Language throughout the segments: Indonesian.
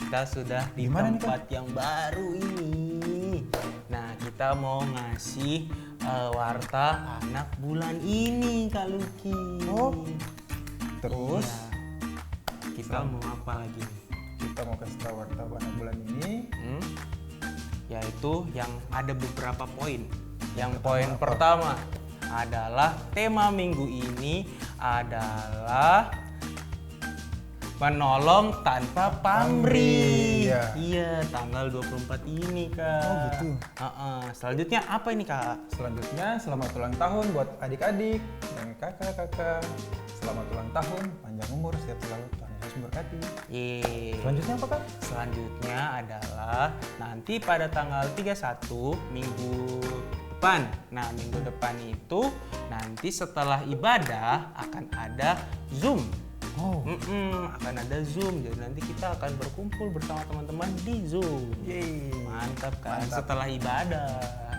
kita sudah di Gimana nih, tempat yang baru ini. Nah, kita mau ngasih warta anak bulan ini, Kak Lucky. Oh, terus Iya. Kita mau apa lagi nih? kita mau kasih tahu warta anak bulan ini. Yaitu yang ada beberapa poin. Yang poin pertama adalah tema minggu ini adalah menolong tanpa pamrih. Iya. Iya, tanggal 24 ini, Kak. Oh, gitu. Selanjutnya apa ini, Kak? Selanjutnya selamat ulang tahun buat adik-adik dan kakak-kakak. Selamat ulang tahun, panjang umur, sehat selalu, Tuhan Yesus memberkati. Yeay. Selanjutnya apa, Kak? Selanjutnya adalah nanti pada tanggal 31 minggu depan. Nah, minggu depan itu nanti setelah ibadah akan ada Zoom. Oh, Akan ada Zoom, jadi nanti kita akan berkumpul bersama teman-teman di Zoom. yeay. Mantap kan? Mantap. Setelah ibadah.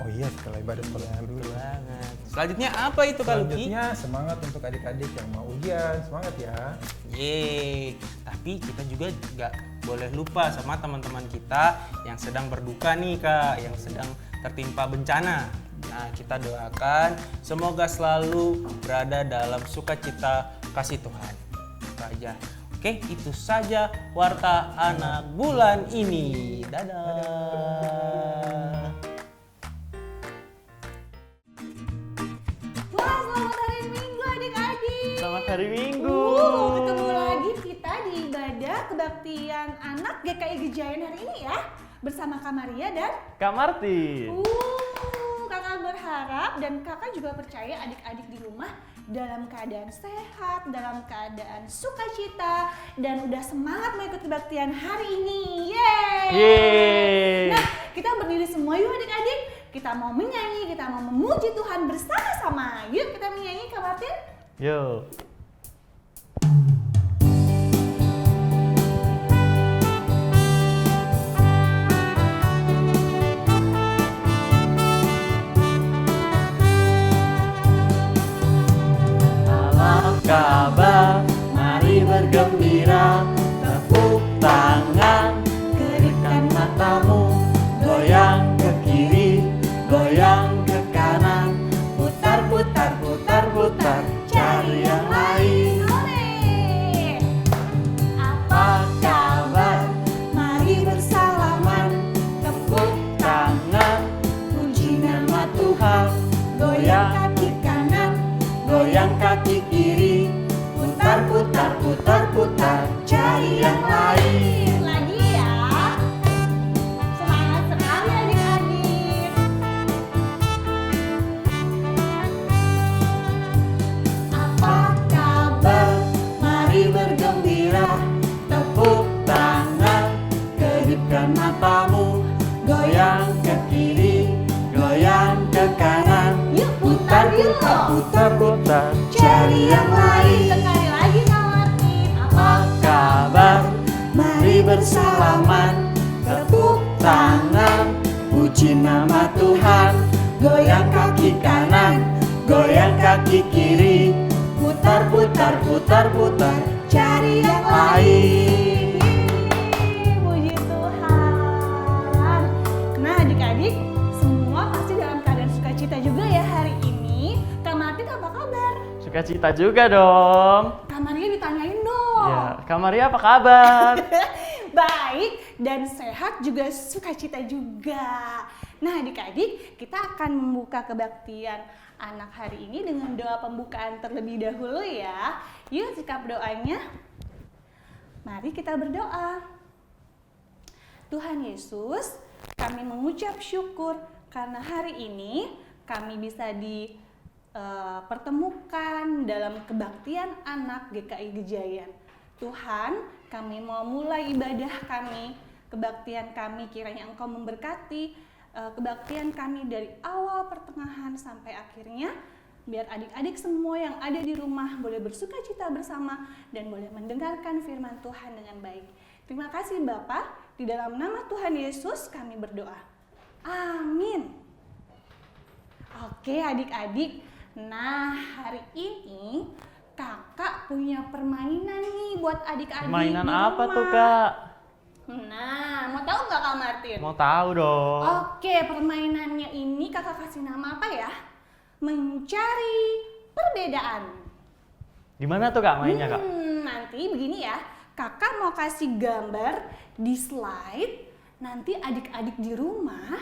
Oh iya, setelah ibadah sekolah dulu. Betul banget. Selanjutnya apa itu, Kak Lucky? Selanjutnya semangat untuk adik-adik yang mau ujian, semangat ya. Yeay, tapi kita juga nggak boleh lupa sama teman-teman kita yang sedang berduka nih, Kak, yang sedang tertimpa bencana. Nah, kita doakan semoga selalu berada dalam sukacita kasih Tuhan. Itu aja. Oke, itu saja warta anak bulan ini. Dadah. Wah, selamat hari Minggu adik-adik. Selamat hari Minggu. Ketemu lagi kita di ibadah kebaktian anak GKI Gejayan hari ini ya. Bersama Kak Maria dan Kak Martin. kakak berharap dan kakak juga percaya adik-adik di rumah dalam keadaan sehat, dalam keadaan sukacita, dan udah semangat mau ikut kebaktian hari ini. Yeay! Yeay. Nah, kita berdiri semua yuk adik-adik. Kita mau menyanyi, kita mau memuji Tuhan bersama-sama. Yuk kita menyanyi, Kak Martin. Yuk. Alam kabar, mari bergembira, tepuk tangan, kerikkan matamu, goyang ke kiri, goyang ke kanan, putar putar putar putar, cari yang lain. Oleh. Apa kabar? Mari bersalaman, Tepuk tangan, puji nama Tuhan, goyang kaki kanan, goyang kaki kiri, putar putar putar putar, cari yang lain. lagi ya. Semangat sekali adik-adik. Apa kabar? Mari bergembira, tepuk tangan, kedipkan matamu, goyang ke kiri, goyang ke kanan, Yuk putar yuk. putar putar putar, cari yang lain. Sekali lagi Kak Martin. Apa kabar? Mari bersalaman, tepuk tangan, puji nama Tuhan, goyang kaki kanan, goyang kaki kiri, putar putar putar putar, cari yang lain. Puji Tuhan. Nah adik-adik, semua pasti dalam keadaan sukacita juga ya hari ini. Kak Martin apa kabar? Sukacita juga dong. Kak Maria ditanyain dong. Ya, Kak Maria apa kabar? Baik dan sehat juga sukacita juga. Nah adik-adik, kita akan membuka kebaktian anak hari ini dengan doa pembukaan terlebih dahulu ya. Yuk sikap doanya. Mari kita berdoa. Tuhan Yesus, kami mengucap syukur karena hari ini kami bisa dipertemukan dalam kebaktian anak GKI Gejayan. Tuhan, kami mau mulai ibadah kami, kebaktian kami, kiranya Engkau memberkati kebaktian kami dari awal pertengahan sampai akhirnya, biar adik-adik semua yang ada di rumah boleh bersukacita bersama dan boleh mendengarkan firman Tuhan dengan baik. Terima kasih Bapa, di dalam nama Tuhan Yesus kami berdoa. Amin. Oke adik-adik, nah hari ini kakak punya permainan nih buat adik-adik Mainan di apa rumah. tuh Kak? Nah, mau tahu nggak Kak Martin? Mau tahu dong. Oke, permainannya ini kakak kasih nama apa ya? Mencari perbedaan. Gimana tuh Kak mainnya Kak? Nanti begini ya, kakak mau kasih gambar di slide. Nanti adik-adik di rumah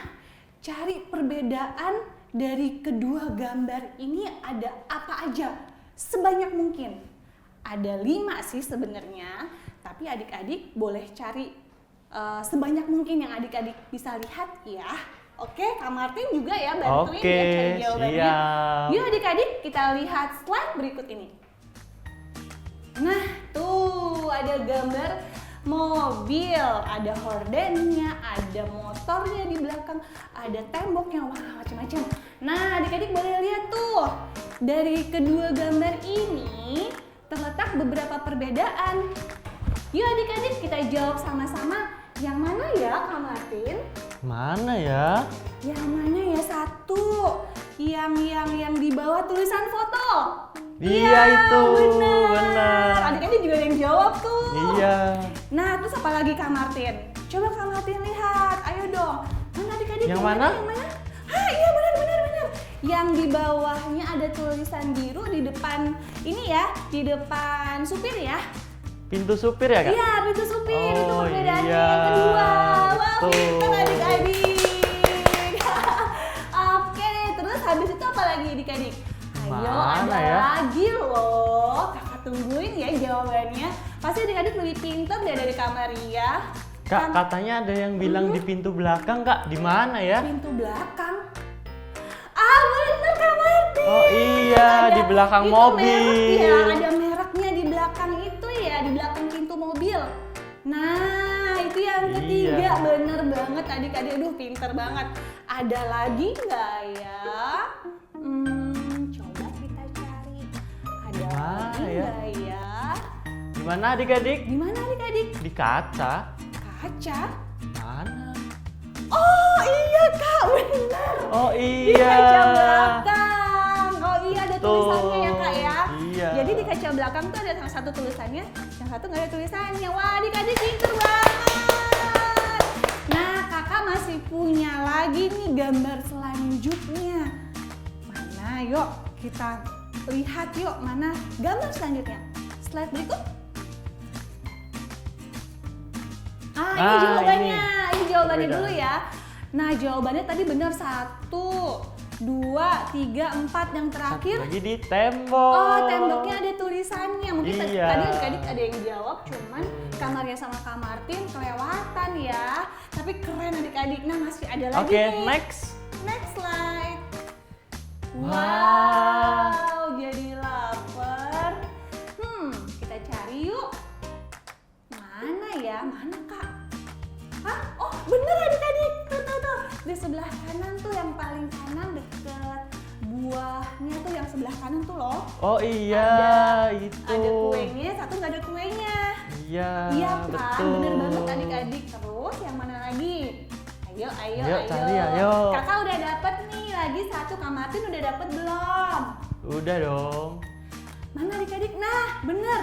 cari perbedaan dari kedua gambar ini ada apa aja. Sebanyak mungkin. Ada 5 sih sebenarnya, tapi adik-adik boleh cari sebanyak mungkin yang adik-adik bisa lihat ya. Oke, Kak Martin juga ya bantuin ya cari jawabannya. Siap. Yuk adik-adik kita lihat slide berikut ini. Nah tuh ada gambar mobil, ada hordennya, ada motornya di belakang, ada temboknya, wah macam-macam. Nah adik-adik boleh lihat tuh, dari kedua gambar ini terletak beberapa perbedaan. Yuk adik-adik kita jawab sama-sama. Yang mana ya Kak Martin? Mana ya? Yang mana ya? Satu. Yang di bawah tulisan foto. Iya itu, benar. Adik-adik juga ada yang jawab tuh. Iya. Nah, terus apa lagi Kak Martin? Coba Kak Martin lihat. Ayo dong. Mana adik-adik? Yang mana? Yang mana? Ah, iya benar. Yang di bawahnya ada tulisan biru di depan ini ya, di depan supir ya. Pintu supir ya Kak? Iya, pintu supir. Itu Oh, perbedaannya iya, yang kedua. Wah, betul. pintar adik-adik. Oke deh, terus habis itu apa lagi adik-adik? Ayo, Mana ada ya? lagi loh. Kakak tungguin ya jawabannya. Pasti adik-adik lebih pintar deh dari Kak Maria. Kak, katanya ada yang bilang di pintu belakang Kak. Di mana ya? Pintu belakang. Ah, bener Kak Martin. Oh iya, di belakang itu mobil. Merek ya, ada mereknya di belakang itu ya, di belakang pintu mobil. Nah, itu yang ketiga. Iya. Bener banget adik-adik. Aduh, pinter banget. Ada lagi nggak ya? Coba kita cari. Ada Mana lagi ya? nggak ya? Di mana adik-adik? Di mana adik-adik? Di kaca. Kaca? Mana? Oh iya Kak, bener. Oh Di iya. kaca belakang. Oh iya ada Tuh, tulisannya ya Kak ya. iya. Jadi di kaca belakang tuh ada yang satu tulisannya, yang satu nggak ada tulisannya. Wah adik-adik pinter banget. Nah Kakak masih punya lagi nih gambar selanjutnya. Mana yuk kita lihat yuk mana gambar selanjutnya. Slide berikut. Ini Ah, jawabannya. Ini jawabannya Perbedaan. dulu ya. Nah, jawabannya tadi benar 1, 2, 3, 4 yang terakhir. Lagi di tembok. Oh, temboknya ada tulisannya. Mungkin Iya. tadi adik-adik ada yang jawab, cuman Kak Maria sama Kak Martin kelewatan ya. Tapi keren adik-adik. Nah, masih ada lagi Oke, nih. next. Next slide. Wah. Wow, jadi lapar. Kita cari yuk. Mana ya? Mana Kak? Hah? Oh, bener adik-adik. Tuh. Di sebelah kanan tuh yang paling kanan deket buahnya tuh yang sebelah kanan tuh loh. Oh iya, itu. Ada kuenya, satu nggak ada kuenya. Iya, Iya kan? betul. Bener banget adik-adik. Terus yang mana lagi? Ayo. Ayo, cari, ayo. Kakak udah dapet nih lagi satu. Kak Martin udah dapet belum? Udah dong. Mana adik-adik? Nah, bener.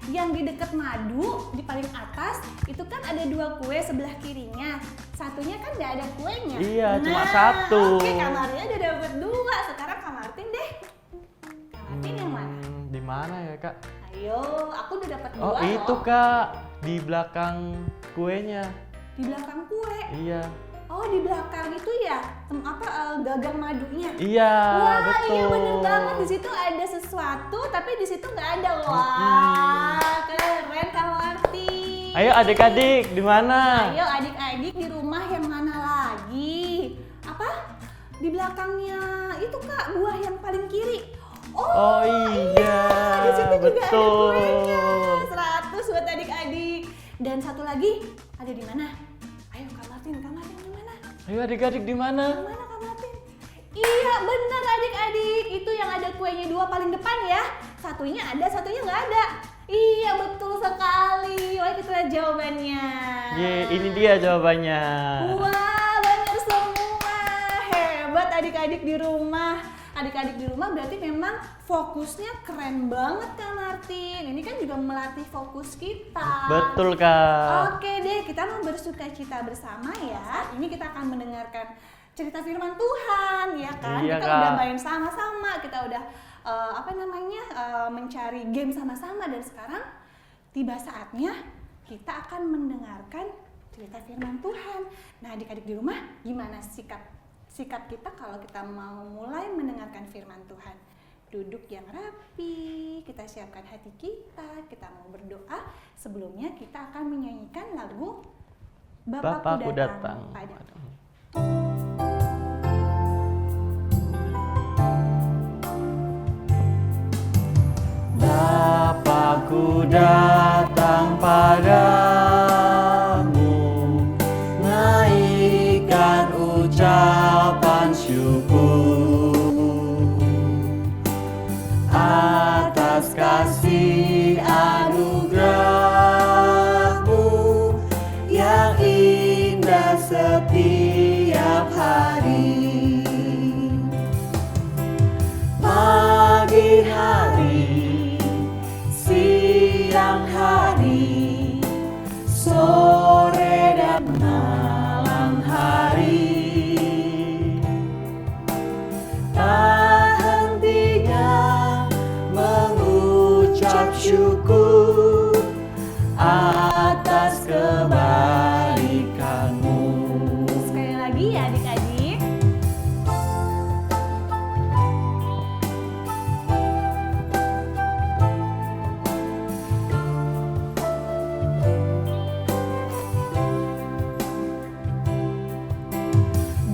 Yang di dekat madu, di paling atas, itu kan ada 2 kue sebelah kirinya. Satunya kan nggak ada kuenya. Iya, cuma Nah, satu. Oke, Kak Maria udah dapet 2. Sekarang Kak Martin deh. Kak Martin yang mana? Di mana ya Kak? Ayo, aku udah dapet 2 Oh itu loh. Kak, di belakang kuenya. Di belakang kue. Iya. Oh, di belakang itu ya, gagang madunya. Iya, Wah, betul. iya bener banget. Di situ ada sesuatu, tapi di situ nggak ada. Wah, keren Kak Martin. Ayo adik-adik, di mana? Ayo adik-adik di rumah yang mana lagi? Apa? Di belakangnya itu Kak, buah yang paling kiri. Oh iya, Di situ juga betul. ada kuenya. 100 buat adik-adik. Dan satu lagi, ada di mana? Ayo Kak Martin di mana? Ayo adik-adik di mana? Di mana Kak Martin? Iya bener adik-adik, itu yang ada kuenya 2 paling depan ya. Satunya ada, satunya nggak ada. Iya betul sekali. Wah kita lihat jawabannya. Ye, ini dia jawabannya. Wah bener semua. Hebat adik-adik di rumah. adik-adik di rumah berarti memang fokusnya keren banget Kak Martin. Ini kan juga melatih fokus kita. Betul Kak. Oke deh, kita mau bersukacita bersama ya. Ini kita akan mendengarkan cerita firman Tuhan ya kan. Iya, Kita Kak. udah main sama-sama, kita udah mencari game sama-sama, dan sekarang tiba saatnya kita akan mendengarkan cerita firman Tuhan. Nah, adik-adik di rumah, gimana sikap kita kalau kita mau mulai mendengarkan firman Tuhan? Duduk yang rapi, kita siapkan hati kita mau berdoa. Sebelumnya kita akan menyanyikan lagu Bapakku datang padamu. Bapakku datang padamu, naikkan ucapan syukur atas kasih anugerah-Mu yang indah setiap hari. Pagi hari, siang hari, sore dan malam hari, tak hentinya mengucap syukur atas kebaikan-Mu. Sekali lagi ya adik-adik.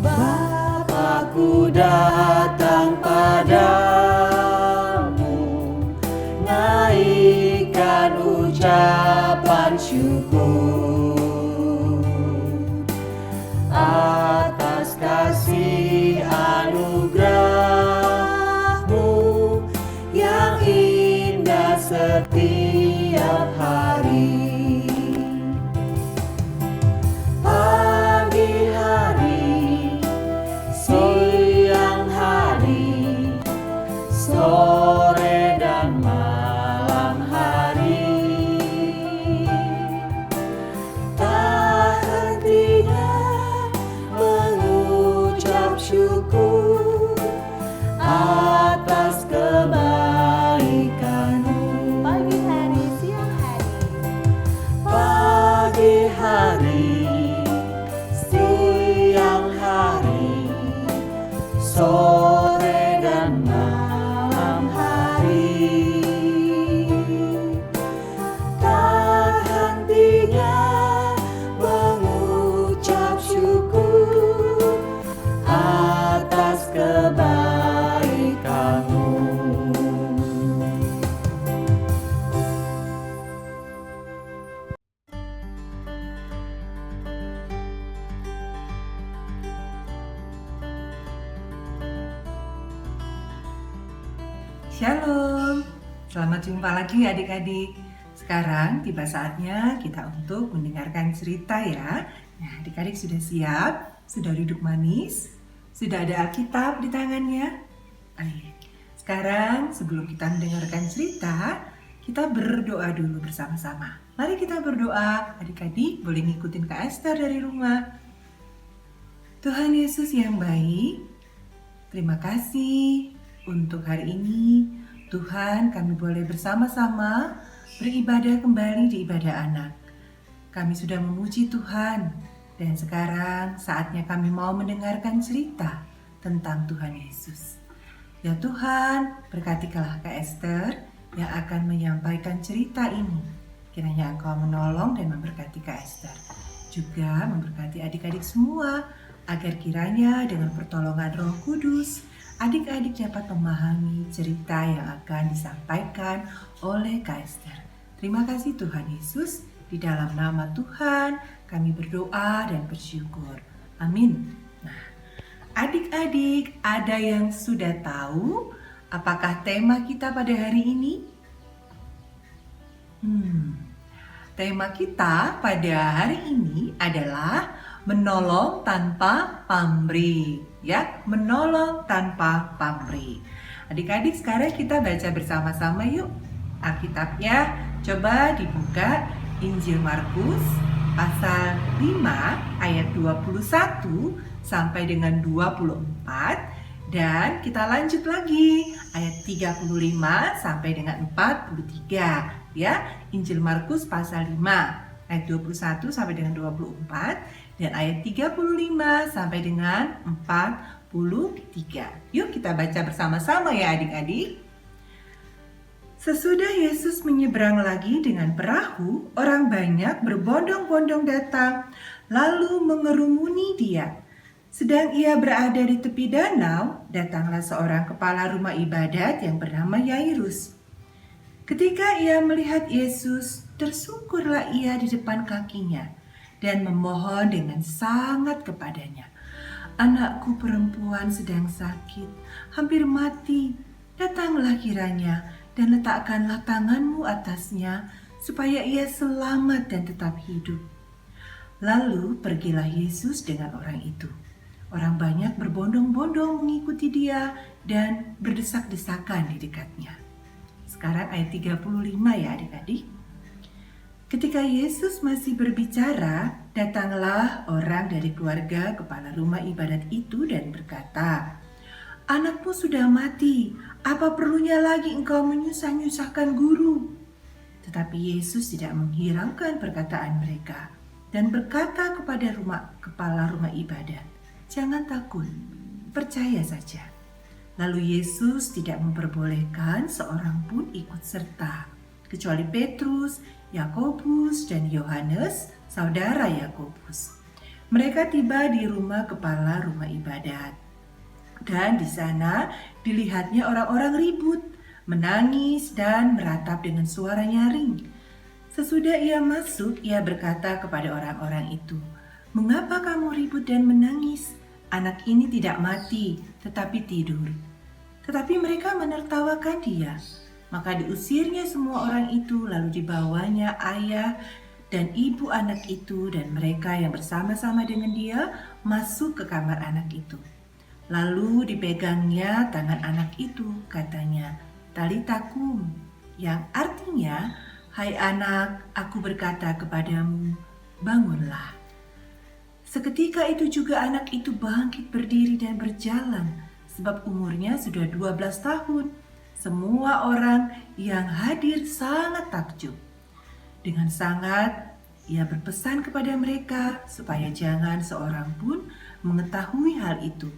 Bapakku datang padamu, naikkan ucapan syukur atas kasih anugerah-Mu yang indah setiap hari. Pagi hari, siang hari, sore dan malam hari, tak hentinya mengucap syukur atas kebaikan-Mu. Pagi hari, siang hari, Pagi hari, siang hari, sore dan malam hari, tak hentinya mengucap syukur atas kebaikan-Mu. Shalom, selamat jumpa lagi adik-adik. Sekarang tiba saatnya kita untuk mendengarkan cerita ya. Nah, adik-adik sudah siap? Sudah duduk manis? Sudah ada Alkitab di tangannya? Ayo. Sekarang sebelum kita mendengarkan cerita, kita berdoa dulu bersama-sama. Mari kita berdoa, adik-adik boleh ngikutin Kak Esther dari rumah. Tuhan Yesus yang baik, terima kasih untuk hari ini. Tuhan, kami boleh bersama-sama beribadah kembali di ibadah anak. Kami sudah memuji Tuhan, dan sekarang saatnya kami mau mendengarkan cerita tentang Tuhan Yesus. Ya Tuhan, berkatilah Kak Esther yang akan menyampaikan cerita ini. Kiranya Engkau menolong dan memberkati Kak Esther. Juga memberkati adik-adik semua, agar kiranya dengan pertolongan Roh Kudus, adik-adik dapat memahami cerita yang akan disampaikan oleh Kak Esther. Terima kasih Tuhan Yesus, di dalam nama Tuhan kami berdoa dan bersyukur. Amin. Nah, adik-adik, ada yang sudah tahu apakah tema kita pada hari ini? Tema kita pada hari ini adalah menolong tanpa pamrih, ya, menolong tanpa pamrih. Adik-adik, sekarang kita baca bersama-sama yuk Alkitabnya. Coba dibuka Injil Markus pasal 5 ayat 21 sampai dengan 24, dan kita lanjut lagi ayat 35 sampai dengan 43, ya. Injil Markus pasal 5 ayat 21 sampai dengan 24 dan ayat 35 sampai dengan 43. Yuk kita baca bersama-sama ya adik-adik. Sesudah Yesus menyeberang lagi dengan perahu, orang banyak berbondong-bondong datang lalu mengerumuni dia. Sedang ia berada di tepi danau, datanglah seorang kepala rumah ibadat yang bernama Yairus. Ketika ia melihat Yesus, tersungkurlah ia di depan kakinya dan memohon dengan sangat kepadanya. Anakku perempuan sedang sakit, hampir mati. Datanglah kiranya dan letakkanlah tanganmu atasnya supaya ia selamat dan tetap hidup. Lalu pergilah Yesus dengan orang itu. Orang banyak berbondong-bondong mengikuti dia dan berdesak-desakan di dekatnya. Sekarang ayat 35 ya adik-adik. Ketika Yesus masih berbicara, datanglah orang dari keluarga kepala rumah ibadat itu dan berkata, "Anakmu sudah mati, apa perlunya lagi engkau menyusah-nyusahkan guru?" Tetapi Yesus tidak menghiraukan perkataan mereka dan berkata kepada kepala rumah ibadat, "Jangan takut, percaya saja." Lalu Yesus tidak memperbolehkan seorang pun ikut serta, kecuali Petrus, Yakobus, dan Yohanes, saudara Yakobus. Mereka tiba di rumah kepala rumah ibadat. Dan di sana dilihatnya orang-orang ribut, menangis, dan meratap dengan suara nyaring. Sesudah ia masuk, ia berkata kepada orang-orang itu, "Mengapa kamu ribut dan menangis? Anak ini tidak mati, tetapi tidur." Tetapi mereka menertawakan dia. Maka diusirnya semua orang itu, lalu dibawanya ayah dan ibu anak itu dan mereka yang bersama-sama dengan dia masuk ke kamar anak itu. Lalu dipegangnya tangan anak itu, katanya, "Talita kum," yang artinya, "Hai anak, aku berkata kepadamu, bangunlah." Seketika itu juga anak itu bangkit berdiri dan berjalan, sebab umurnya sudah 12 tahun. Semua orang yang hadir sangat takjub. Dengan sangat ia berpesan kepada mereka supaya jangan seorang pun mengetahui hal itu.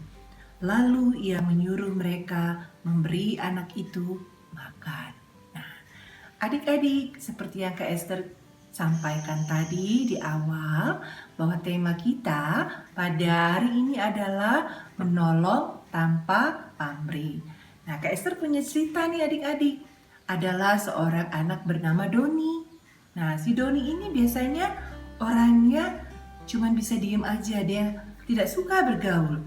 Lalu ia menyuruh mereka memberi anak itu makan. Nah, adik-adik, seperti yang Kak Esther sampaikan tadi di awal, bahwa tema kita pada hari ini adalah menolong tanpa pamrih. Nah, Kak Esther punya cerita nih adik-adik. Adalah seorang anak bernama Doni. Nah, si Doni ini biasanya orangnya cuma bisa diem aja, dia tidak suka bergaul.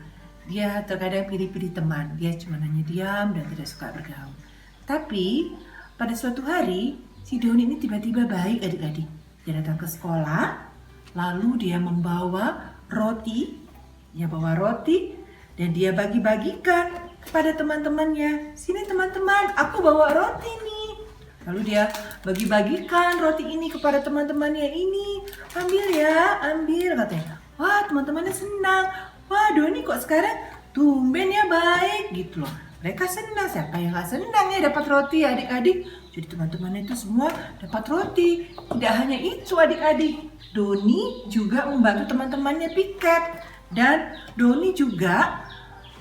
Dia terkadang pilih-pilih teman, dia cuma hanya diam dan tidak suka bergaul. Tapi pada suatu hari, si Doni ini tiba-tiba baik adik-adik. Dia datang ke sekolah, lalu dia membawa roti, dan dia bagi-bagikan kepada teman-temannya. "Sini teman-teman, aku bawa roti nih." Lalu dia bagi-bagikan roti ini kepada teman-temannya ini. "Ambil ya, ambil," katanya. Wah, teman-temannya senang. "Wah, Doni kok sekarang tumben ya baik," gitu loh. Mereka senang, siapa yang gak senang ya dapat roti adik-adik. Jadi teman-temannya itu semua dapat roti. Tidak hanya itu adik-adik, Doni juga membantu teman-temannya piket. Dan Doni juga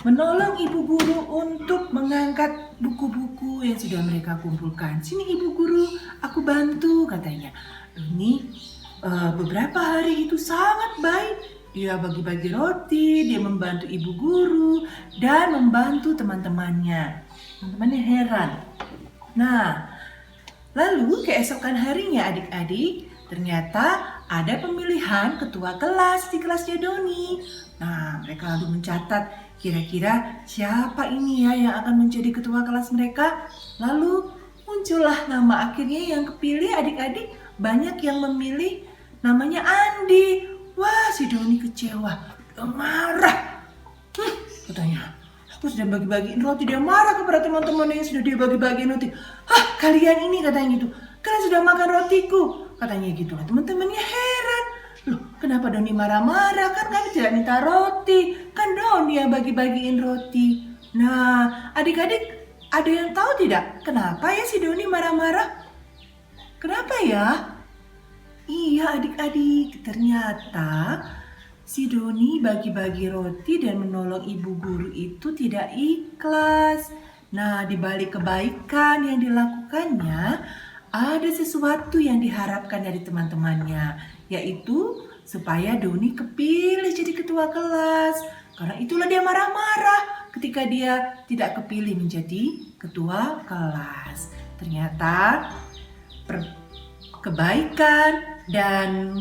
menolong ibu guru untuk mengangkat buku-buku yang sudah mereka kumpulkan. "Sini ibu guru, aku bantu," katanya. Doni beberapa hari itu sangat baik. Dia bagi-bagi roti, dia membantu ibu guru, dan membantu teman-temannya. Teman-temannya heran. Nah, lalu keesokan harinya adik-adik, ternyata ada pemilihan ketua kelas di kelasnya Doni. Nah, mereka lalu mencatat kira-kira siapa ini ya yang akan menjadi ketua kelas mereka. Lalu muncullah nama, akhirnya yang kepilih adik-adik banyak yang memilih namanya Andi. Wah, si Doni kecewa, dia marah. Katanya, aku sudah bagi-bagiin roti, dia marah kepada teman-temannya yang sudah dia bagi-bagiin roti. Kalian ini katanya gitu, kalian sudah makan rotiku, katanya gitu. Teman-temannya heran, loh kenapa Doni marah-marah, kan kami tidak minta roti, kan Doni yang bagi-bagiin roti. Nah, adik-adik ada yang tahu tidak kenapa ya si Doni marah-marah? Kenapa ya? Iya adik-adik, ternyata si Doni bagi-bagi roti dan menolong ibu guru itu tidak ikhlas. Nah, di balik kebaikan yang dilakukannya, ada sesuatu yang diharapkan dari teman-temannya, yaitu supaya Doni kepilih jadi ketua kelas. Karena itulah dia marah-marah ketika dia tidak kepilih menjadi ketua kelas. Ternyata kebaikan dan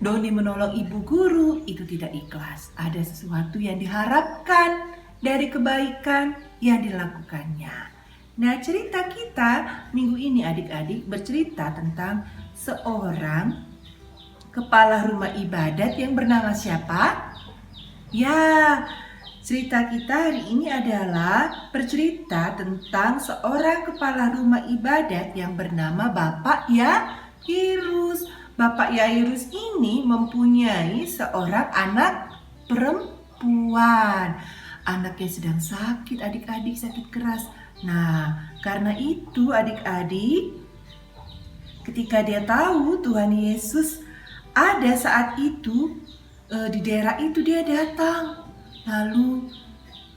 Doni menolong ibu guru itu tidak ikhlas. Ada sesuatu yang diharapkan dari kebaikan yang dilakukannya. Nah, cerita kita minggu ini adik-adik bercerita tentang seorang kepala rumah ibadat yang bernama siapa? Ya, cerita kita hari ini adalah bercerita tentang seorang kepala rumah ibadat yang bernama Bapak Yairus. Bapak Yairus ini mempunyai seorang anak perempuan. Anaknya sedang sakit adik-adik, sakit keras. Nah, karena itu adik-adik, ketika dia tahu Tuhan Yesus ada saat itu, di daerah itu dia datang. Lalu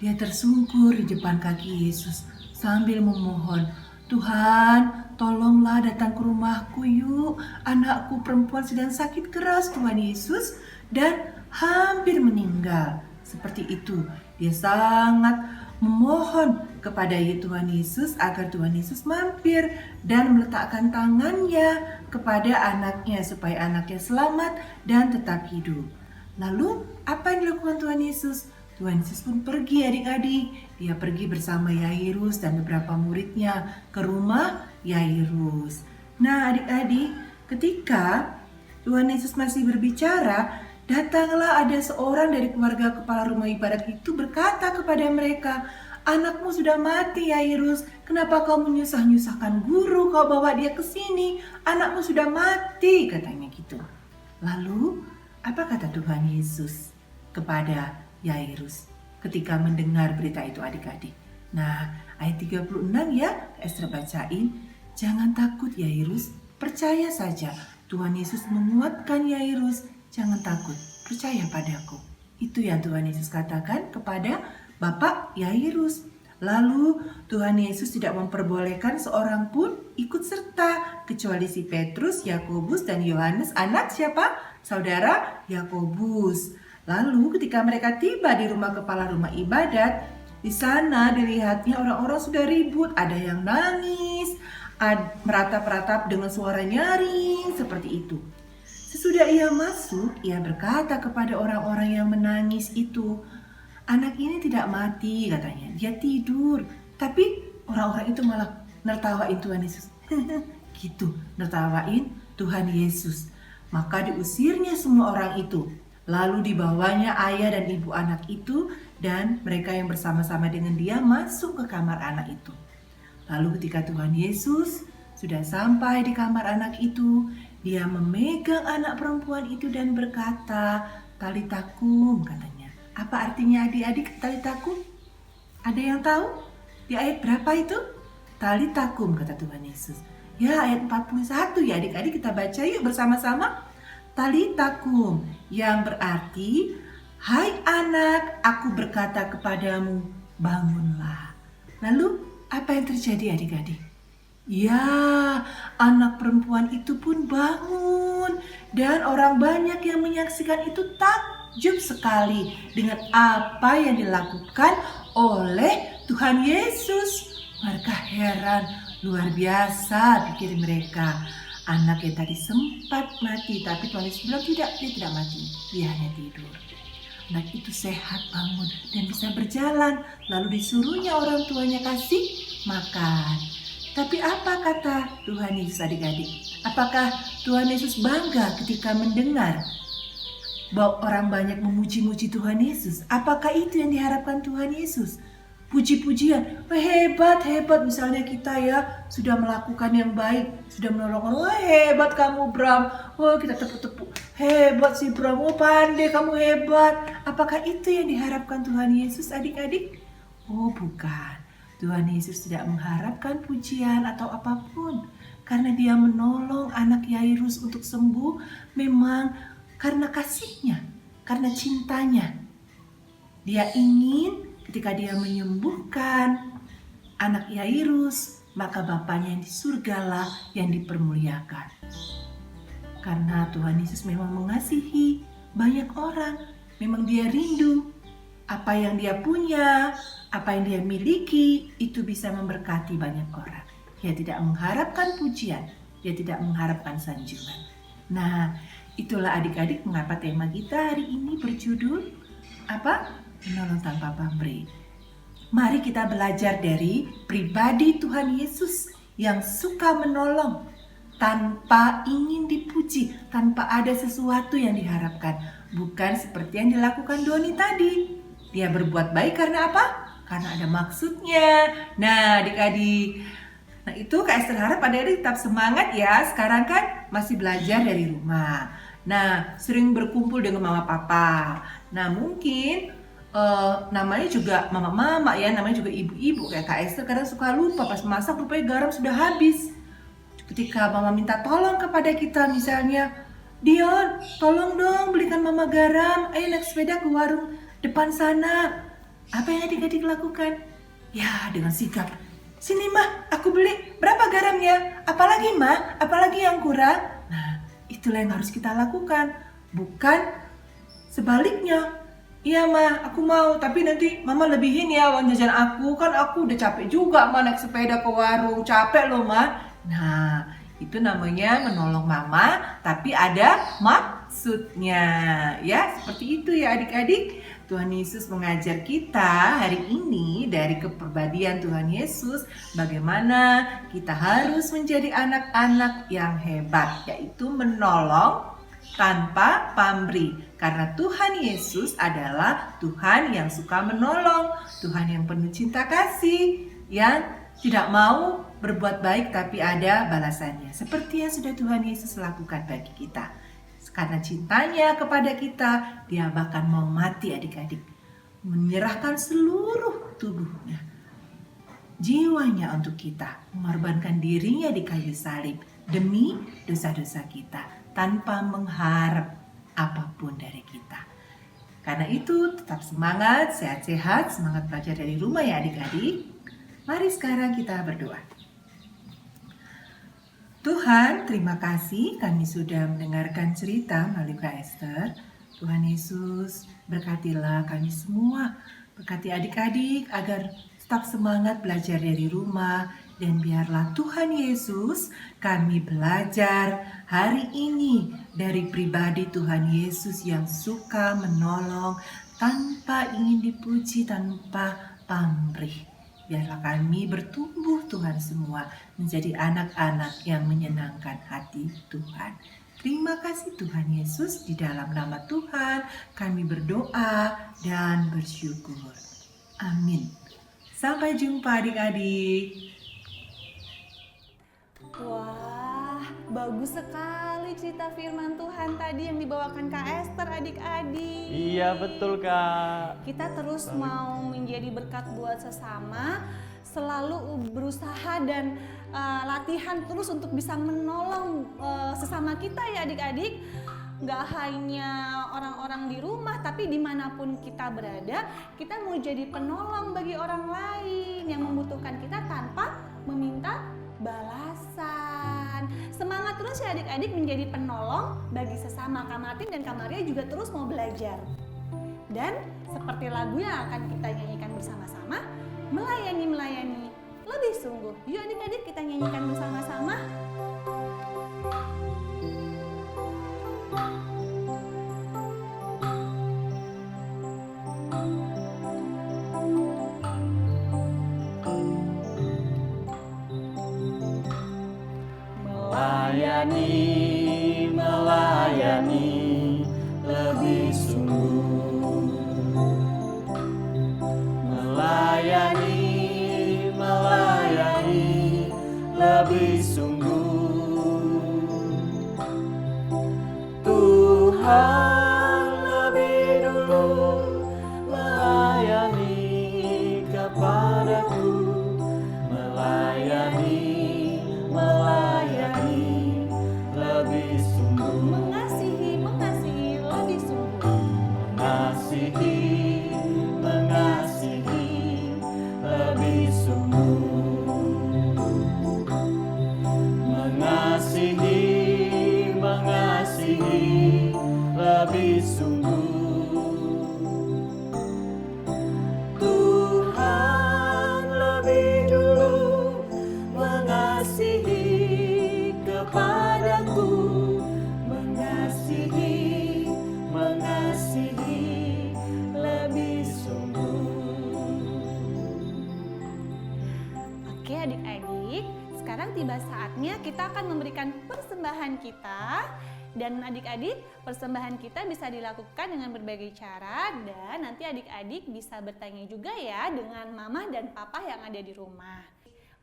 dia tersungkur di depan kaki Yesus sambil memohon, Tuhan, tolonglah datang ke rumahku yuk. Anakku perempuan sedang sakit keras Tuhan Yesus dan hampir meninggal. Seperti itu, dia sangat memohon kepada Tuhan Yesus agar Tuhan Yesus mampir dan meletakkan tangannya kepada anaknya supaya anaknya selamat dan tetap hidup. Lalu apa yang dilakukan Tuhan Yesus? Tuhan Yesus pun pergi adik-adik. Dia pergi bersama Yairus dan beberapa muridnya ke rumah Yairus. Nah adik-adik, ketika Tuhan Yesus masih berbicara, datanglah ada seorang dari keluarga kepala rumah ibadat itu berkata kepada mereka, anakmu sudah mati Yairus, kenapa kau menyusah-nyusahkan guru, kau bawa dia ke sini, anakmu sudah mati, katanya gitu. Lalu apa kata Tuhan Yesus kepada Yairus ketika mendengar berita itu adik-adik? Nah, ayat 36 ya, Esra bacain. Jangan takut Yairus, percaya saja. Tuhan Yesus menguatkan Yairus, jangan takut, percaya padaku. Itu yang Tuhan Yesus katakan kepada Bapak Yairus. Lalu Tuhan Yesus tidak memperbolehkan seorang pun ikut serta kecuali si Petrus, Yakobus dan Yohanes, anak siapa? Saudara Yakobus. Lalu ketika mereka tiba di rumah kepala rumah ibadat, di sana dilihatnya orang-orang sudah ribut, ada yang nangis, meratap-ratap dengan suara nyaring seperti itu. Sesudah ia masuk, ia berkata kepada orang-orang yang menangis itu, anak ini tidak mati katanya, dia tidur. Tapi orang-orang itu malah nertawain Tuhan Yesus. Gitu, nertawain Tuhan Yesus. Maka diusirnya semua orang itu. Lalu dibawanya ayah dan ibu anak itu dan mereka yang bersama-sama dengan dia masuk ke kamar anak itu. Lalu ketika Tuhan Yesus sudah sampai di kamar anak itu, dia memegang anak perempuan itu dan berkata, talitakum katanya. Apa artinya adik-adik talitakum? Ada yang tahu? Di ayat berapa itu? Talitakum kata Tuhan Yesus. Ya ayat 41 ya adik-adik, kita baca yuk bersama-sama. Talitakum yang berarti, hai anak, aku berkata kepadamu, bangunlah. Lalu apa yang terjadi adik-adik? Ya, anak perempuan itu pun bangun dan orang banyak yang menyaksikan itu takjub sekali dengan apa yang dilakukan oleh Tuhan Yesus. Mereka heran, luar biasa pikir mereka. Anak yang tadi sempat mati, tapi Tuhan Yesus bilang tidak, dia tidak mati, dia hanya tidur. Anak itu sehat, bangun dan bisa berjalan. Lalu disuruhnya orang tuanya kasih makan. Tapi apa kata Tuhan Yesus adik-adik? Apakah Tuhan Yesus bangga ketika mendengar bahwa orang banyak memuji-muji Tuhan Yesus. Apakah itu yang diharapkan Tuhan Yesus? Puji-pujian, wah hebat, misalnya kita ya sudah melakukan yang baik, sudah menolong, wah hebat kamu Bram, wah kita tepuk-tepuk, hebat sih Bram, wah pandai kamu hebat. Apakah itu yang diharapkan Tuhan Yesus adik-adik? Oh bukan, Tuhan Yesus tidak mengharapkan pujian atau apapun, karena dia menolong anak Yairus untuk sembuh memang karena kasihnya, karena cintanya. Dia ingin ketika dia menyembuhkan anak Yairus, maka Bapaknya yang di surgalah yang dipermuliakan. Karena Tuhan Yesus memang mengasihi banyak orang, memang dia rindu apa yang dia punya, apa yang dia miliki, itu bisa memberkati banyak orang. Dia tidak mengharapkan pujian, dia tidak mengharapkan sanjungan. Nah, itulah adik-adik mengapa tema kita hari ini berjudul apa? Menolong tanpa pamrih. Mari kita belajar dari pribadi Tuhan Yesus yang suka menolong tanpa ingin dipuji, tanpa ada sesuatu yang diharapkan. Bukan seperti yang dilakukan Doni tadi. Dia berbuat baik karena apa? Karena ada maksudnya. Nah adik-adik, nah itu Kak Esther harap adik-adik tetap semangat ya. Sekarang kan masih belajar dari rumah. Nah sering berkumpul dengan mama papa. Nah mungkin namanya juga mama-mama ya, namanya juga ibu-ibu kayak Kak Esther kadang suka lupa pas masak, rupanya garam sudah habis. Ketika mama minta tolong kepada kita, misalnya Dion tolong dong belikan mama garam, ayo naik sepeda ke warung depan sana. Apa yang adik-adik lakukan? Ya dengan sigap, sini mah aku beli, berapa garamnya? Apalagi mah, apalagi yang kurang? Nah itulah yang harus kita lakukan, bukan sebaliknya. Iya Ma, aku mau, tapi nanti Mama lebihin ya uang jajan aku. Kan aku udah capek juga Ma naik sepeda ke warung, capek loh Ma. Nah, itu namanya menolong Mama, tapi ada maksudnya. Ya, seperti itu ya adik-adik. Tuhan Yesus mengajar kita hari ini dari kepribadian Tuhan Yesus, bagaimana kita harus menjadi anak-anak yang hebat, yaitu menolong tanpa pamrih. Karena Tuhan Yesus adalah Tuhan yang suka menolong, Tuhan yang penuh cinta kasih, yang tidak mau berbuat baik tapi ada balasannya. Seperti yang sudah Tuhan Yesus lakukan bagi kita. Karena cintanya kepada kita, dia bahkan mau mati adik-adik. Menyerahkan seluruh tubuhnya, jiwanya untuk kita. Mengorbankan dirinya di kayu salib demi dosa-dosa kita. Tanpa mengharap apapun dari kita. Karena itu tetap semangat, sehat-sehat, semangat belajar dari rumah ya adik-adik. Mari sekarang kita berdoa. Tuhan, terima kasih kami sudah mendengarkan cerita melalui Kak Esther. Tuhan Yesus, berkatilah kami semua. Berkati adik-adik agar tetap semangat belajar dari rumah. Dan biarlah Tuhan Yesus kami belajar hari ini dari pribadi Tuhan Yesus yang suka menolong tanpa ingin dipuji, tanpa pamrih. Biarlah kami bertumbuh Tuhan semua menjadi anak-anak yang menyenangkan hati Tuhan. Terima kasih Tuhan Yesus, di dalam nama Tuhan kami berdoa dan bersyukur. Amin. Sampai jumpa adik-adik. Wah, bagus sekali cerita firman Tuhan tadi yang dibawakan Kak Esther adik-adik. Iya betul Kak. Kita terus mau menjadi berkat buat sesama, selalu berusaha dan latihan terus untuk bisa menolong sesama kita ya adik-adik. Nggak hanya orang-orang di rumah, tapi dimanapun kita berada, kita mau jadi penolong bagi orang lain yang membutuhkan kita tanpa meminta balasan. Semangat terus ya adik-adik menjadi penolong bagi sesama. Kak Martin dan Kak Maria juga terus mau belajar. Dan seperti lagu yang akan kita nyanyikan bersama-sama, melayani lebih sungguh. Yuk adik-adik kita nyanyikan bersama-sama. Melayani lebih lebih sungguh. Tuhan lebih dulu melayani kepadaku, melayani lebih sungguh. Mengasihi lebih sungguh. Mengasihi lebih sungguh. Mengasihi lebih sungguh. Tuhan lebih dulu mengasihi kepadaku, mengasihi lebih sungguh. Oke adik-adik, sekarang tiba saatnya kita akan memberikan persembahan kita. Dan adik-adik, persembahan kita bisa dilakukan dengan berbagai cara. Dan nanti adik-adik bisa bertanya juga ya dengan mama dan papa yang ada di rumah.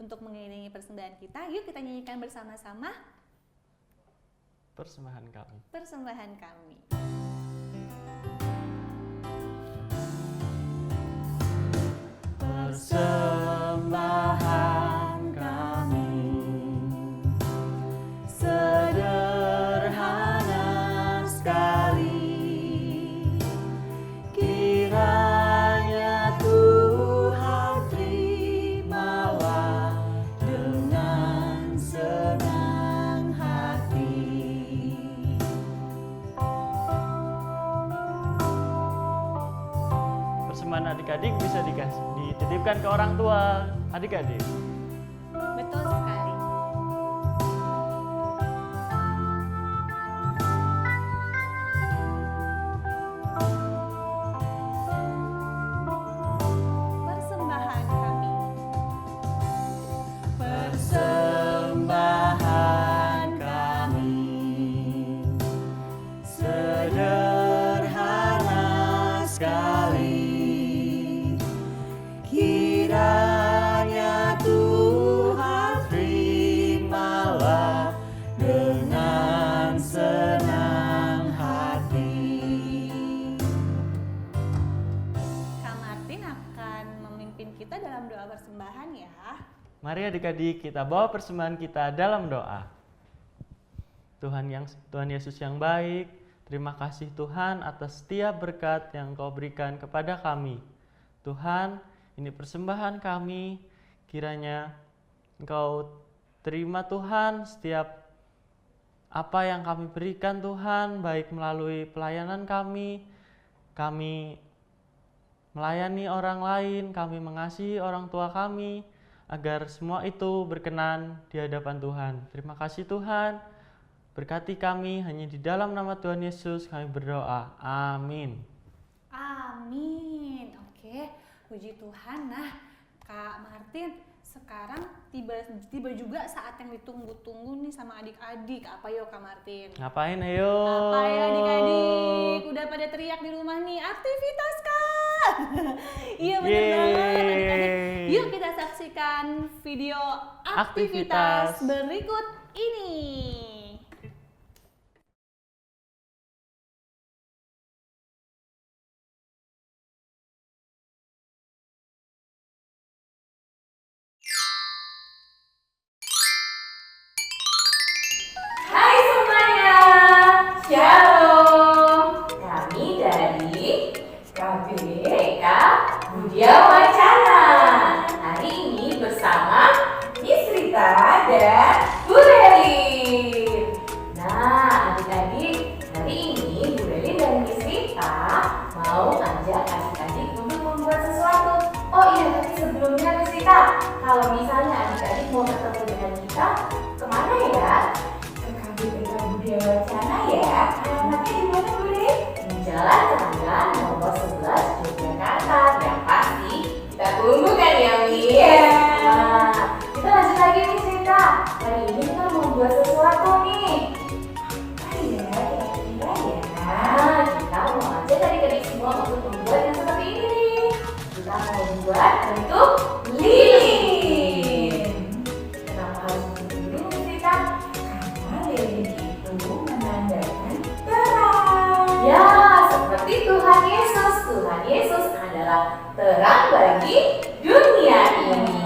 Untuk mengiringi persembahan kita, yuk kita nyanyikan bersama-sama Persembahan kami. persembahan kami. Persembahan kami sederhana sekali, kiranya Tuhan terimalah dengan senang hati. Persembahan adik-adik bisa dititipkan ke orang tua adik-adik. Betul sekali. Persembahan kami. Persembahan kami sederhana sekali, kiranya Tuhan terimalah dengan senang hati. Kak Martin akan memimpin kita dalam doa persembahan ya. Mari adik-adik kita bawa persembahan kita dalam doa. Tuhan Yesus yang baik, terima kasih Tuhan atas setiap berkat yang Kau berikan kepada kami. Tuhan, ini persembahan kami, kiranya Engkau terima Tuhan setiap apa yang kami berikan Tuhan, baik melalui pelayanan kami melayani orang lain, kami mengasihi orang tua kami, agar semua itu berkenan di hadapan Tuhan. Terima kasih Tuhan, berkati kami hanya di dalam nama Tuhan Yesus kami berdoa. Amin. Amin. Oke, puji Tuhan. Nah, Kak Martin, sekarang tiba juga saat yang ditunggu-tunggu nih sama adik-adik. Apa yuk Kak Martin? Ngapain ayo? Apa ya adik-adik? Udah pada teriak di rumah nih, aktivitas kan? Iya bener banget adik-adik. Yuk kita saksikan video aktivitas Aktivitas. berikut ini. Hai semuanya, Shalom. Kami dari KBK Budaya Wacana. Hari ini bersama Miss Rita dan Bu Relin. Nah, adik-adik, hari ini Bu Relin dan Miss Rita mau ngajak adik-adik untuk membuat sesuatu. Oh iya, tapi sebelumnya Miss Rita, kalau misalnya adik-adik mau ketemu dengan kita, kemana ya? KBK Budaya Wacana ya. Alamatnya di mana Bude? Di Jalan Keranggan nomor 11 Yogyakarta. Yang pasti kita tunggu kan ya Mi? Iya. Nah, kita lanjut lagi nih cerita. Hari ini kita mau buat sesuatu nih. Apa ya? Kira-kira ya? Nah, kita mau ajak adik-adik semua untuk membuat yang seperti ini nih. Kita mau buat bentuk lilin. Kenapa harus bentuk adalah terang bagi dunia ini.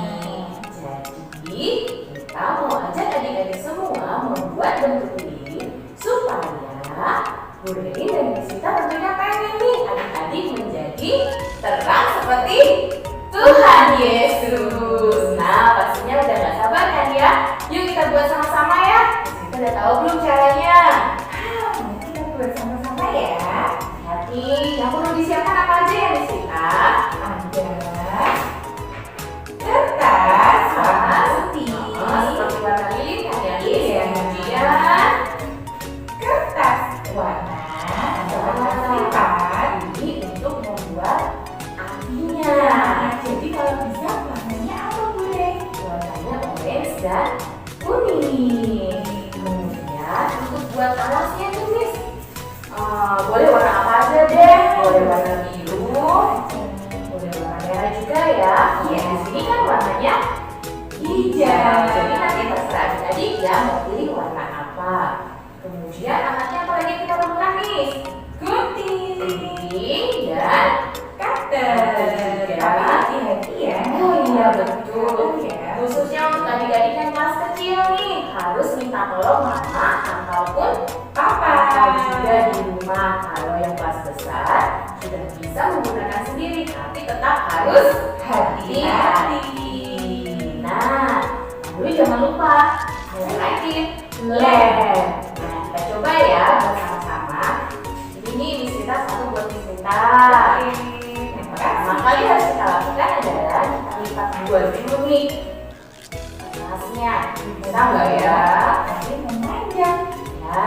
Jadi, kita mau ajak adik-adik semua membuat bentuk lilin supaya Bu Reni dan Miss Rita tentunya pengen nih adik-adik menjadi terang seperti Tuhan Yesus. Nah, pastinya udah gak sabar kan ya? Yuk kita buat sama-sama ya. Kita udah tahu belum caranya? Mari kita buat sama-sama ya. Hati, yang perlu disiapkan apa aja ya Miss Rita? Ada kertas warna putih, seperti warna lilin kan ya Miss? Kemudian kertas warna lipat ini untuk membuat apinya. Jadi kalau bisa warnanya apa boleh? Warnanya orange dan kuning. Kemudian untuk buat alasnya tuh Miss, boleh warna apa aja deh? Boleh warna biru, boleh warna merah juga ya. Di sini kan warnanya hijau. Jadi nanti terserah adik-adik ya mau pilih warna apa. Kemudian alatnya apa lagi yang kita perlukan Miss? Gunting dan cutter. Tapi hati-hati ya. Oh iya betul. Khususnya untuk adik-adik yang kelas kecil nih harus minta tolong mama ataupun papa. Atau juga di rumah. Kalau yang kelas besar sudah bisa menggunakan sendiri, tapi tetap harus hati-hati. Nah, lalu jangan lupa highlightin lem. Nah, kita coba ya bersama-sama. Ini Miss Rita satu buat Miss Rita. Pertama kali harus kita lakukan adalah kita lipat dua dulu nih kertasnya. Bisa nggak ya? Tapi memanjang. Ya.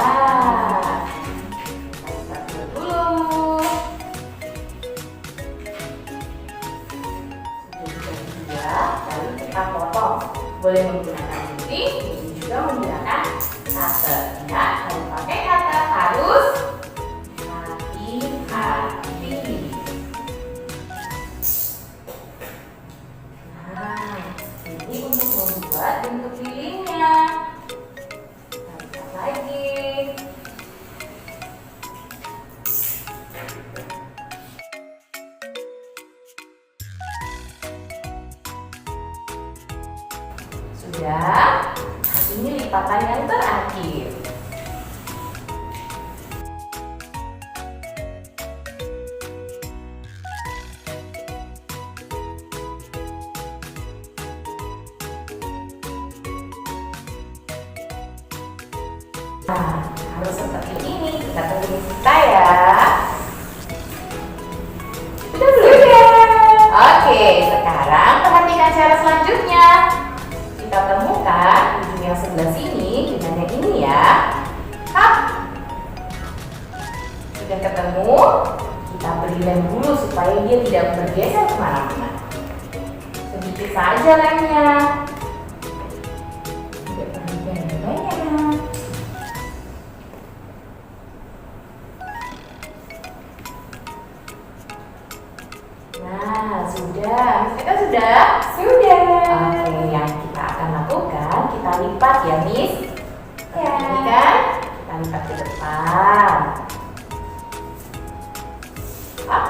Kita lipat dulu. Sudah, lalu kita potong. Boleh menggunakan gunting, juga menggunakan cutter. Ya, kalau pakai cutter harus hati-hati. Nah, ini untuk membuat bentuk lilinnya. Kita lihat lagi. Sudah, ini lipatan yang terakhir. Nah, harus seperti ini. Kita tunggu kita ya. Sudah. Oke, sekarang perhatikan cara selanjutnya. Kita temukan ujung yang sebelah sini dengan yang ini ya. Hap. Sudah ketemu, kita beri lem dulu supaya dia tidak bergeser kemana-mana. Sedikit saja lemnya. Tidak perlu banyak. Nah, sudah. Kita sudah? Sudah. Oke, yang kita akan lakukan, kita lipat ya, Miss. Ya. Ini kan, kita lipat ke depan. Up.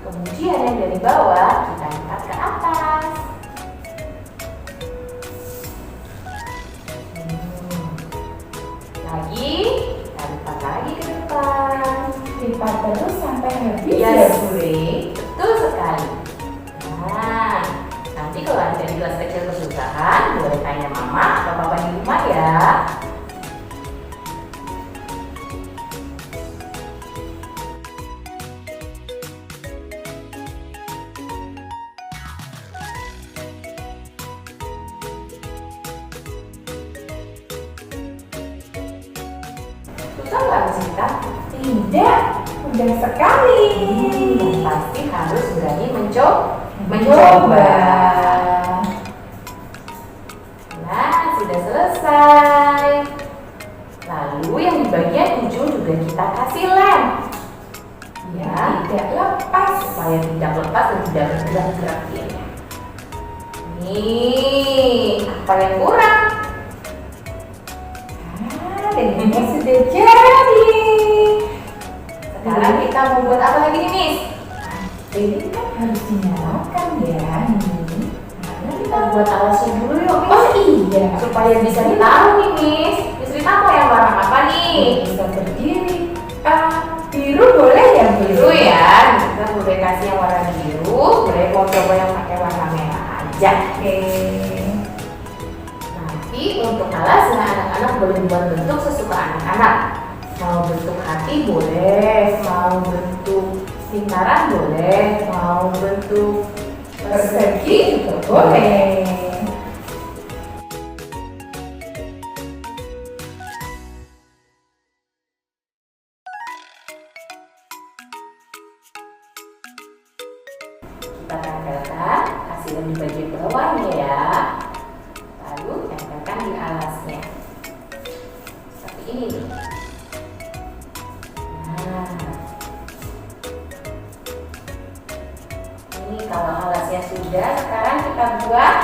Kemudian yang dari bawah, kita lipat ke atas. Lagi, kita lipat lagi ke depan. Lipat terus sampai habis ya, Bure. Betul sekali. Nah, nanti kalau ada di kelas kecil kesusahan, boleh tanya mama atau papa di rumah ya. Susah nggak Miss? Tidak, mudah sekali. Pasti harus berani mencoba. Nah, sudah selesai. Lalu yang di bagian ujung juga kita kasih lem. Ya, tidak lepas. Supaya tidak lepas dan tidak bergerak-gerak dia. Nih, apa yang kurang? Dan ini sudah jadi. Sekarang kita mau buat apa lagi nih, Miss? Ini kan harus dinyalakan ya. Nah, kita buat alasnya dulu yuk, Miss. Oh iya. Supaya bisa ditaruh nih, Miss. Miss Rita mau yang warna apa nih? Bisa berdiri. Biru boleh ya, biru ya. Kita boleh kasih yang warna biru. Boleh mau coba yang pakai warna merah aja. Oke. Nanti untuk alasnya anak-anak boleh buat bentuk sesuka anak-anak. Mau bentuk hati boleh, mau bentuk lingkaran boleh, mau bentuk persegi juga boleh. Kita tempelkan hasilnya di bagian bawahnya ya. Lalu tempelkan di alasnya. Seperti ini nih. Ini kalau alasnya sudah, sekarang kita buat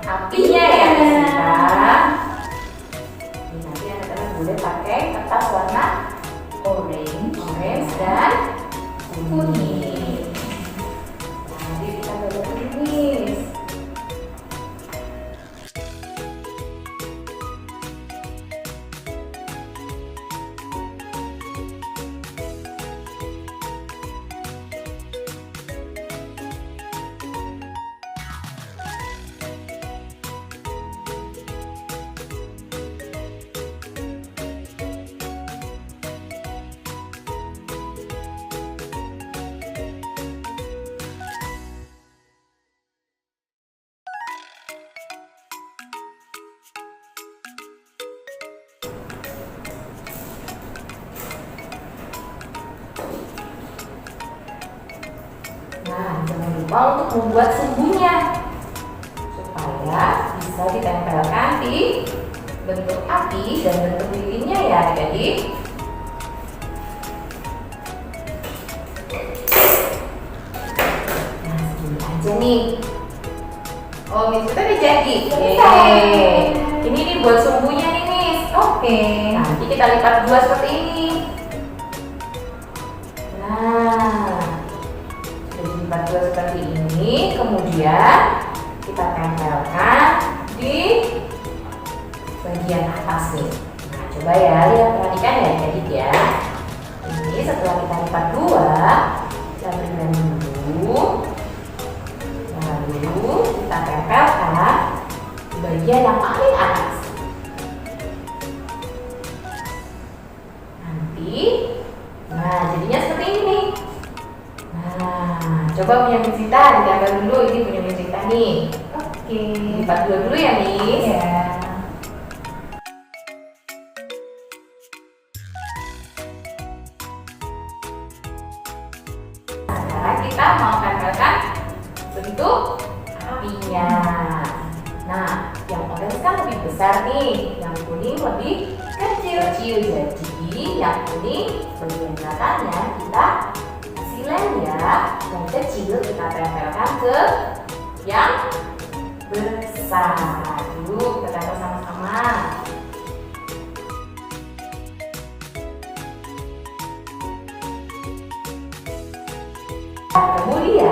apinya ya, kita. Ini nanti anak-anak boleh pakai kertas warna orange dan kuning. Nanti kita boleh tumis. Nah, jangan lupa untuk membuat sumbunya supaya bisa ditempelkan di bentuk api dan bentuk lilinnya ya adik-adik. Nah, segini aja nih. Oh, Miss kita udah jadi. Ini nih buat sumbunya nih, Miss. Oke. Nanti kita lipat dua seperti ini. Nah, lipat dua seperti ini, kemudian kita tempelkan di bagian atas nih. Nah, coba ya, lihat perhatikan ya adik ya. Ini setelah kita lipat dua, kita berikan dulu, lalu kita tempelkan di bagian yang paling atas. Nanti, nah jadinya seperti ini. Nah, coba punya Miss Rita ditempel dulu, ini punya Miss Rita nih. Oke. Lipat dulu ya, Miss. Ya. Sekarang kita mau tempelkan bentuk apinya. Nah, yang orange kan lebih besar nih, yang kuning lebih kecil. Jadi, yang kuning bagian belakangnya kita lem ya, yang kecil kita tempelkan ke yang besar. Dulu kita tempel sama-sama. Kemudian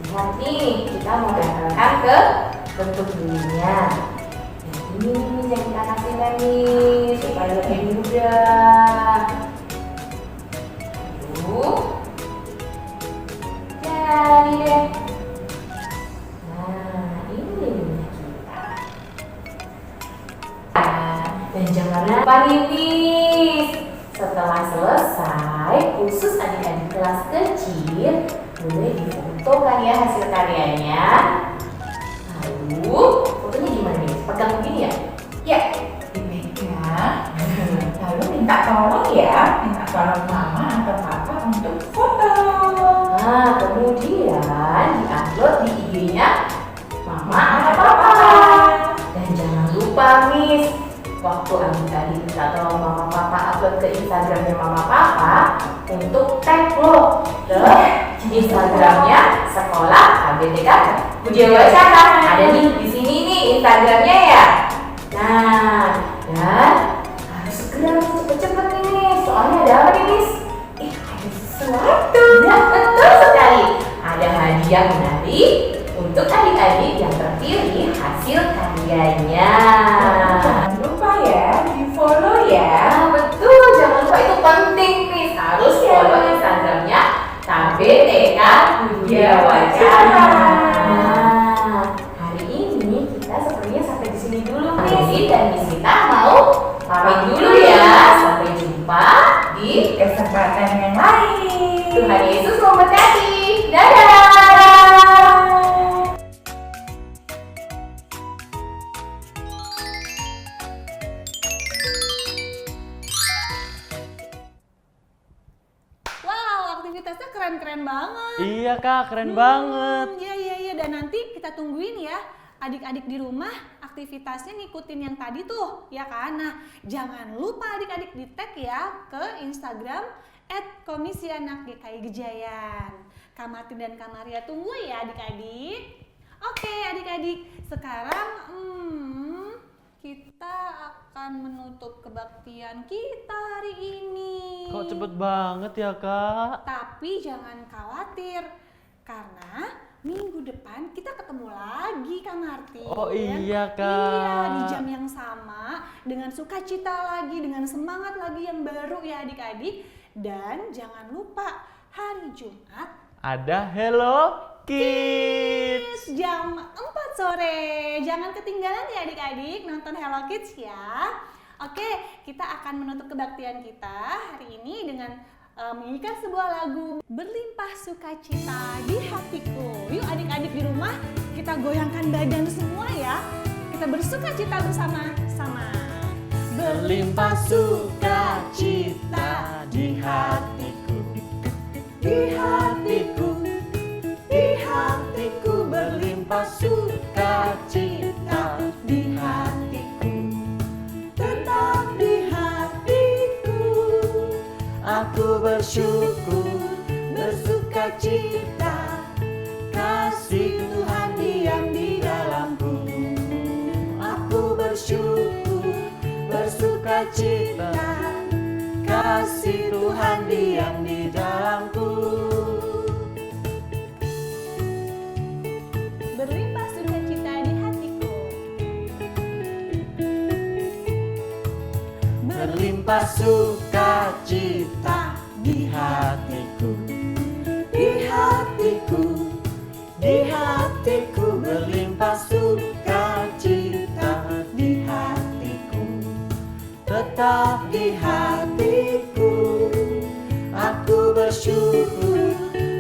lihat nih, kita mau tempelkan ke bentuk lilinnya. Ini yang kita kasih lem nih supaya lebih mudah. Jadi deh. Nah, ini minyak kita. Dan jangan lupa nih, Miss. Setelah selesai, khusus adik-adik kelas kecil, boleh difotokan ya hasil karyanya. Lalu, fotonya gimana nih? Pegang begini ya? Ya, dipegang. Lalu minta tolong ya, minta tolong mama atau papa untuk foto. Nah, kemudian di-upload di IG-nya mama atau papa. Dan jangan lupa, Miss, waktu adik-adik minta tolong mama papa upload ke Instagramnya mama papa untuk tag lo ke Instagramnya Sekolah KBTK Budia Wacana. Ada nih di sini nih Instagramnya ya. Nah, dan harus segera cepet-cepet nih, soalnya ada apa ujian menarik untuk adik-adik yang terpilih hasil karyanya. Jangan lupa ya, di-follow ya. Betul, jangan lupa, itu penting nih. Harus follow Instagramnya KBTK Budaya Wacana. Hari ini kita sepertinya sampai di sini dulu nih. Dan Miss Rita mau pamit dulu ya. Sampai jumpa di kesempatan yang lain. Tuhan Yesus memberkati. Dadah. Wow, aktivitasnya keren-keren banget. Iya Kak, keren banget. Iya, dan nanti kita tungguin ya adik-adik di rumah aktivitasnya ngikutin yang tadi tuh, ya kan? Nah, jangan lupa adik-adik di tag ya ke Instagram @komisianakgki Gejayan. Kak Martin dan Kak Maria tunggu ya adik-adik. Oke adik-adik, sekarang kita akan menutup kebaktian kita hari ini. Kok cepet banget ya Kak? Tapi jangan khawatir, karena minggu depan kita ketemu lagi Kak Martin. Oh iya Kak. Iya, di jam yang sama, dengan sukacita lagi, dengan semangat lagi yang baru ya adik-adik. Dan jangan lupa hari Jumat Ada Hello Kids. jam 4 sore. Jangan ketinggalan ya adik-adik nonton Hello Kids ya. Oke, kita akan menutup kebaktian kita hari ini dengan menyanyikan sebuah lagu Berlimpah Sukacita di Hatiku. Yuk adik-adik di rumah kita goyangkan badan semua ya. Kita bersukacita bersama-sama. Berlimpah sukacita di hatiku, di hatiku, di hatiku. Berlimpah sukacita di hatiku, tetap di hatiku. Aku bersyukur, bersukacita, kasih Tuhan diam di dalamku. Aku bersyukur, bersukacita, kasih Tuhan diam di dalamku. Berlimpah sukacita di hatiku. Berlimpah sukacita di hatiku, di hatiku, di hatiku. Berlimpah sukacita di hatiku, tetap di hatiku. Aku bersyukur,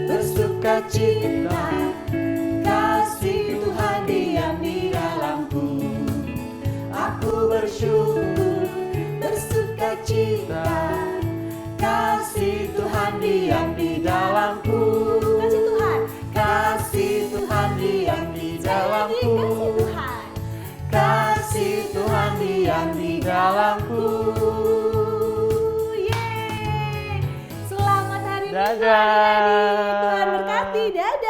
bersukacita, kasih Tuhan diam di dalamku. Aku bersyukur, bersukacita, kasih Tuhan diam di dalamku. Kasih Tuhan. Kasih Tuhan diam di dalamku. Kasih Tuhan. Kasih Tuhan diam di dalamku. Yeay. Selamat hari Minggu Dadah. adik-adik. Tuhan berkati. Dadah.